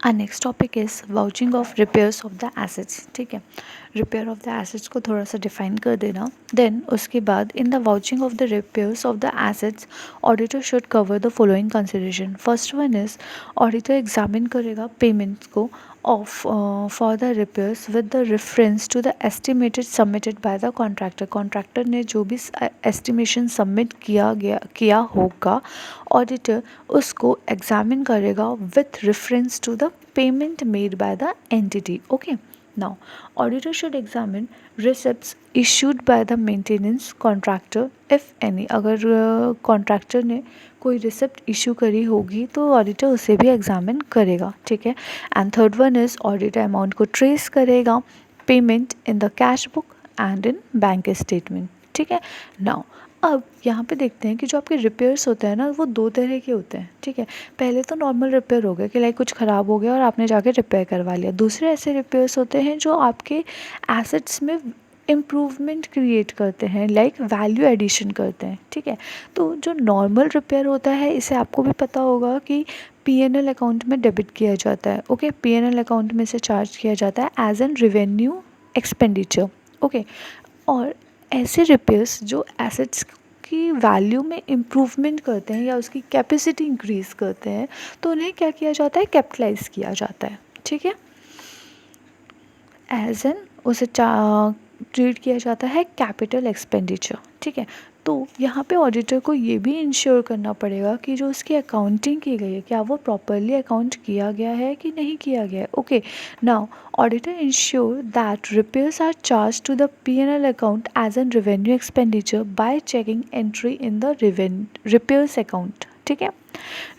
Are next topic is vouching of repairs of the assets. ठीक है, repair of the assets को थोड़ा सा डिफाइन कर देना। देन उसके बाद in the vouching of the repairs of the assets auditor should cover the following consideration. First one is auditor examine करेगा पेमेंट्स को of for the repairs with the reference to the estimated submitted by the contractor. Contractor ने जो भी estimation submit किया होगा, auditor उसको examine करेगा with reference to the payment made by the entity. Okay, now auditor should examine receipts issued by the maintenance contractor if any. अगर contractor ने कोई रिसिप्ट इशू करी होगी तो ऑडिटर उसे भी एग्जामिन करेगा। ठीक है, and third one is auditor amount को ट्रेस करेगा payment in the cash book and in bank statement. ठीक है, नाउ अब यहाँ पे देखते हैं कि जो आपके रिपेयर्स होते हैं ना, वो दो तरह के होते हैं। ठीक है, पहले तो नॉर्मल रिपेयर हो गया कि लाइक कुछ ख़राब हो गया और आपने जाके रिपेयर करवा लिया। दूसरे ऐसे रिपेयर्स होते हैं जो आपके एसेट्स में इम्प्रूवमेंट क्रिएट करते हैं, लाइक वैल्यू एडिशन करते हैं। ठीक है, तो जो नॉर्मल रिपेयर होता है इसे आपको भी पता होगा कि पीएनएल अकाउंट में डेबिट किया जाता है। ओके, पीएनएल अकाउंट में से चार्ज किया जाता है as an revenue expenditure. Okay, और ऐसे रिपेयर्स जो एसेट्स की वैल्यू में इम्प्रूवमेंट करते हैं या उसकी कैपेसिटी इंक्रीज़ करते हैं, तो उन्हें क्या किया जाता है, कैपिटलाइज किया जाता है। ठीक है, एज एन उसे ट्रीट किया जाता है कैपिटल एक्सपेंडिचर। ठीक है, तो यहाँ पे ऑडिटर को ये भी इंश्योर करना पड़ेगा कि जो उसकी अकाउंटिंग की गई है क्या वो प्रॉपरली अकाउंट किया गया है कि नहीं किया गया है। Okay, now auditor ensure that repairs are charge to the P&L account as an revenue expenditure by checking entry in the repairs account. ठीक है,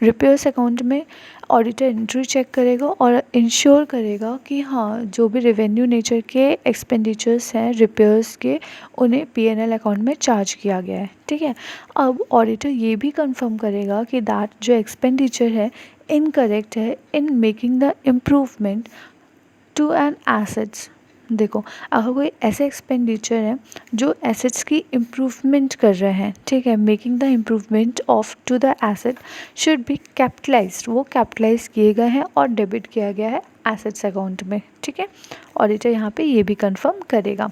रिपेयर्स अकाउंट में ऑडिटर एंट्री चेक करेगा और इंश्योर करेगा कि हाँ, जो भी रेवेन्यू नेचर के एक्सपेंडिचर्स हैं रिपेयर्स के, उन्हें P&L अकाउंट में चार्ज किया गया है। ठीक है, अब ऑडिटर ये भी कंफर्म करेगा कि दैट जो एक्सपेंडिचर है इनकरेक्ट है in making the improvement to an assets. देखो, अगर कोई ऐसे एक्सपेंडिचर है जो एसेट्स की इम्प्रूवमेंट कर रहे हैं, ठीक है, making the improvement of to the asset should be capitalised, वो कैपिटलाइज किए गए हैं और डेबिट किया गया है एसेट्स अकाउंट में। ठीक है, ऑडिटर यहाँ पे ये भी कंफर्म करेगा।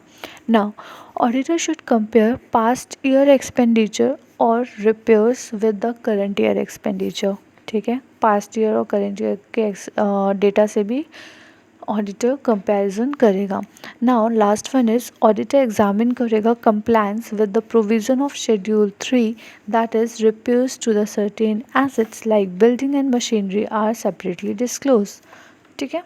Now auditor should compare past year expenditure और repairs with the current year expenditure. ठीक है, पास्ट ईयर और करंट ईयर के डेटा से भी ऑडिटर कंपैरिजन करेगा। Now last one is auditor examine करेगा compliance with the provision of schedule 3 that is repairs to the certain assets like building and machinery are separately disclose. ठीक है,